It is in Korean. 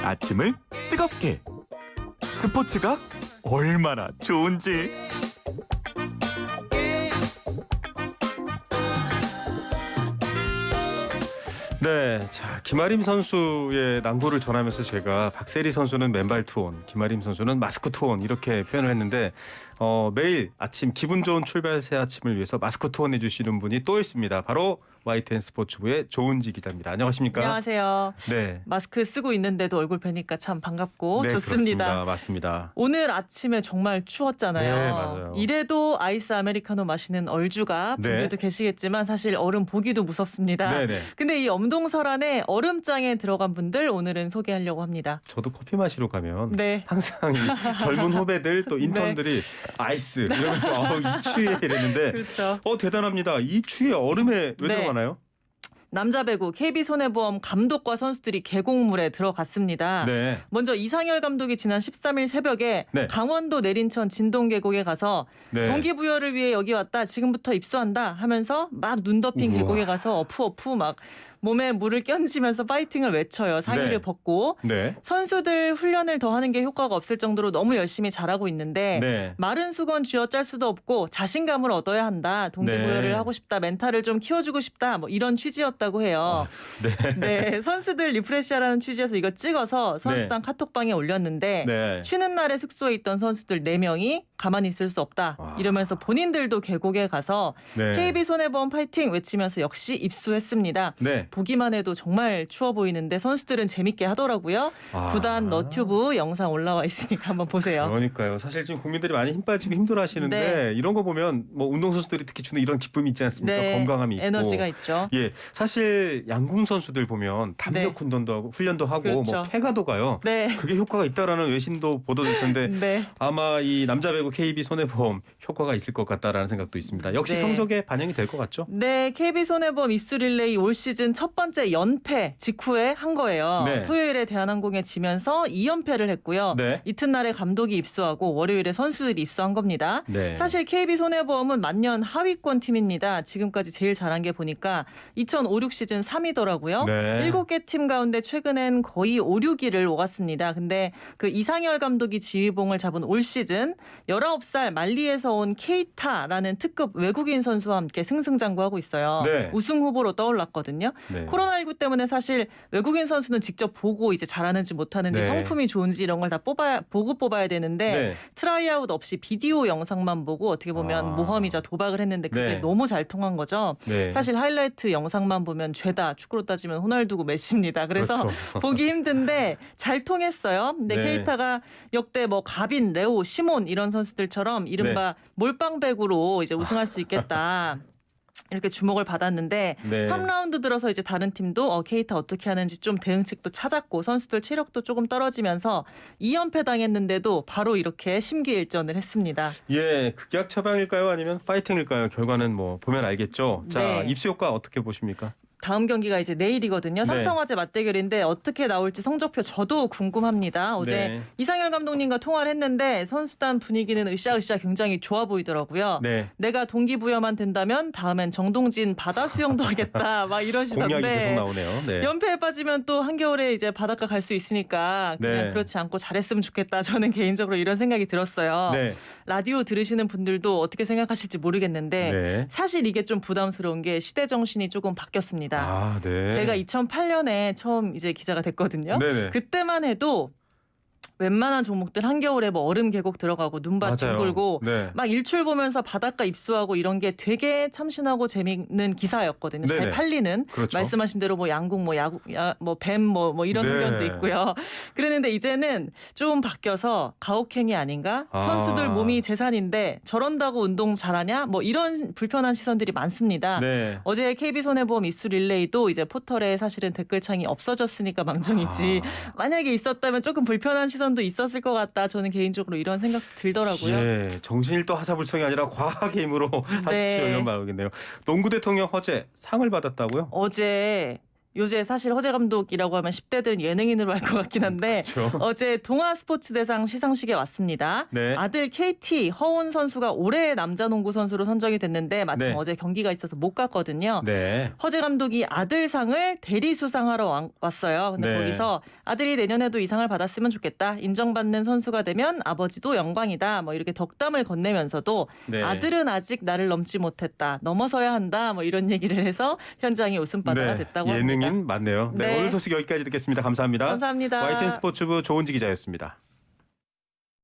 아침을 뜨겁게 스포츠가 얼마나 좋은지. 네, 자 김아림 선수의 낭보를 전하면서 제가 박세리 선수는 맨발 투혼, 김아림 선수는 마스크 투혼 이렇게 표현을 했는데 매일 아침 기분 좋은 출발 새 아침을 위해서 마스크 투혼해 주시는 분이 또 있습니다. 바로 YTN 스포츠부의 조은지 기자입니다. 안녕하십니까? 안녕하세요. 네, 마스크 쓰고 있는데도 얼굴 뵈니까 참 반갑고 네, 좋습니다. 그렇습니다. 맞습니다. 오늘 아침에 정말 추웠잖아요. 네, 맞아요. 이래도 아이스 아메리카노 마시는 얼주가 네. 분들도 계시겠지만 사실 얼음 보기도 무섭습니다. 네네. 근데 이 엄동설안에 얼음장에 들어간 분들 오늘은 소개하려고 합니다. 저도 커피 마시러 가면 네. 항상 이 젊은 후배들 또 인턴들이 아이스 이러면서 이 추위에 이랬는데 그렇죠. 대단합니다. 이 추위에 얼음에 왜 네. 들어가나요? 남자 배구 KB손해보험 감독과 선수들이 계곡물에 들어갔습니다. 네. 먼저 이상열 감독이 지난 13일 새벽에 네. 강원도 내린천 진동계곡에 가서 네. 동기부여를 위해 여기 왔다 지금부터 입수한다 하면서 막 눈 덮인 우와. 계곡에 가서 어푸어푸 막 몸에 물을 끼얹으면서 파이팅을 외쳐요. 상의를 네. 벗고. 네. 선수들 훈련을 더 하는 게 효과가 없을 정도로 너무 열심히 잘하고 있는데 네. 마른 수건 쥐어짤 수도 없고 자신감을 얻어야 한다. 동기부여를 네. 하고 싶다. 멘탈을 좀 키워주고 싶다. 뭐 이런 취지였다고 해요. 네. 네, 선수들 리프레시하라는 취지에서 이거 찍어서 선수단 카톡방에 올렸는데 네. 쉬는 날에 숙소에 있던 선수들 4명이 가만히 있을 수 없다. 와. 이러면서 본인들도 계곡에 가서 네. KB손해보험 파이팅 외치면서 역시 입수했습니다. 네. 보기만 해도 정말 추워 보이는데 선수들은 재밌게 하더라고요. 아. 구단 너튜브 영상 올라와 있으니까 한번 보세요. 그러니까요. 사실 지금 국민들이 많이 힘 빠지고 힘들어하시는데 네. 이런 거 보면 뭐 운동선수들이 특히 주는 이런 기쁨이 있지 않습니까? 네, 건강함이 있고. 에너지가 있죠. 예, 사실 양궁 선수들 보면 담력 훈련도 하고 훈련도 하고 그렇죠. 뭐 폐가도 가요. 네. 그게 효과가 있다라는 외신도 보도됐는데 네. 아마 이 남자 배구 KB 손해보험 효과가 있을 것 같다라는 생각도 있습니다. 역시 네. 성적에 반영이 될 것 같죠? 네, KB손해보험 입수 릴레이 올 시즌 첫 번째 연패 직후에 한 거예요. 네. 토요일에 대한항공에 지면서 2연패를 했고요. 네. 이튿날에 감독이 입수하고 월요일에 선수들이 입수한 겁니다. 네. 사실 KB손해보험은 만년 하위권 팀입니다. 지금까지 제일 잘한 게 보니까 2005-6 시즌 3위더라고요. 네. 7개 팀 가운데 최근엔 거의 5, 6위를 오갔습니다. 근데 그 이상열 감독이 지휘봉을 잡은 올 시즌 19살 말리에서 온 케이타라는 특급 외국인 선수와 함께 승승장구하고 있어요. 네. 우승 후보로 떠올랐거든요. 네. 코로나19 때문에 사실 외국인 선수는 직접 보고 이제 잘하는지 못하는지 네. 성품이 좋은지 이런 걸 다 보고 뽑아야 되는데 네. 트라이아웃 없이 비디오 영상만 보고 어떻게 보면 아. 모험이자 도박을 했는데 그게 네. 너무 잘 통한 거죠. 네. 사실 하이라이트 영상만 보면 죄다 축구로 따지면 호날두고 메시입니다. 그래서 그렇죠. 보기 힘든데 잘 통했어요. 근데 네. 케이타가 역대 뭐 가빈, 레오, 시몬 이런 선수들처럼 이른바 몰빵백으로 이제 우승할 수 있겠다. 이렇게 주목을 받았는데 네. 3라운드 들어서 이제 다른 팀도 케이타 어떻게 하는지 좀 대응책도 찾았고 선수들 체력도 조금 떨어지면서 2연패 당했는데도 바로 이렇게 심기일전을 했습니다. 예, 극약 처방일까요? 아니면 파이팅일까요? 결과는 뭐 보면 알겠죠. 자, 네. 입수 효과 어떻게 보십니까? 다음 경기가 이제 내일이거든요. 네. 삼성화재 맞대결인데 어떻게 나올지 성적표 저도 궁금합니다. 어제 네. 이상열 감독님과 통화를 했는데 선수단 분위기는 으쌰으쌰 굉장히 좋아 보이더라고요. 네. 내가 동기부여만 된다면 다음엔 정동진 바다 수영도 하겠다 막 이러시던데. 공약이 계속 나오네요. 네. 연패에 빠지면 또 한겨울에 이제 바닷가 갈 수 있으니까 그냥 네. 그렇지 않고 잘했으면 좋겠다. 저는 개인적으로 이런 생각이 들었어요. 네. 라디오 들으시는 분들도 어떻게 생각하실지 모르겠는데 네. 사실 이게 좀 부담스러운 게 시대 정신이 조금 바뀌었습니다. 아, 네. 제가 2008년에 처음 이제 기자가 됐거든요. 네네. 그때만 해도 웬만한 종목들 한겨울에 뭐 얼음 계곡 들어가고 눈밭 맞아요. 둥글고 네. 막 일출 보면서 바닷가 입수하고 이런 게 되게 참신하고 재미있는 기사였거든요. 잘 네네. 팔리는. 그렇죠. 말씀하신 대로 뭐 양궁, 뭐 야구, 뭐 뱀, 뭐 이런 네. 훈련도 있고요. 그랬는데 이제는 좀 바뀌어서 가혹행위 아닌가? 아. 선수들 몸이 재산인데 저런다고 운동 잘하냐? 뭐 이런 불편한 시선들이 많습니다. 네. 어제 KB손해보험 입수 릴레이도 이제 포털에 사실은 댓글창이 없어졌으니까 망정이지. 만약에 있었다면 조금 불편한 시선도 있었을 것 같다. 저는 개인적으로 이런 생각 들더라고요. 예, 정신일도 하사불성이 아니라 과학의 힘으로 하십시오 이런 말이겠네요. 농구 대통령 허재 상을 받았다고요? 어제 요새 사실 허재 감독이라고 하면 10대들은 예능인으로 알 것 같긴 한데 그렇죠. 어제 동아스포츠대상 시상식에 왔습니다. 네. 아들 KT 허운 선수가 올해의 남자 농구 선수로 선정이 됐는데 마침 네. 어제 경기가 있어서 못 갔거든요. 네. 허재 감독이 아들상을 대리 수상하러 왔어요. 근데 네. 거기서 아들이 내년에도 이 상을 받았으면 좋겠다. 인정받는 선수가 되면 아버지도 영광이다. 뭐 이렇게 덕담을 건네면서도 네. 아들은 아직 나를 넘지 못했다. 넘어서야 한다. 뭐 이런 얘기를 해서 현장이 웃음바다가 됐다고 합니다. 예능인 맞네요. 네. 네. 오늘 소식 여기까지 듣겠습니다. 감사합니다. 감사합니다. YTN 스포츠부 조은지 기자였습니다.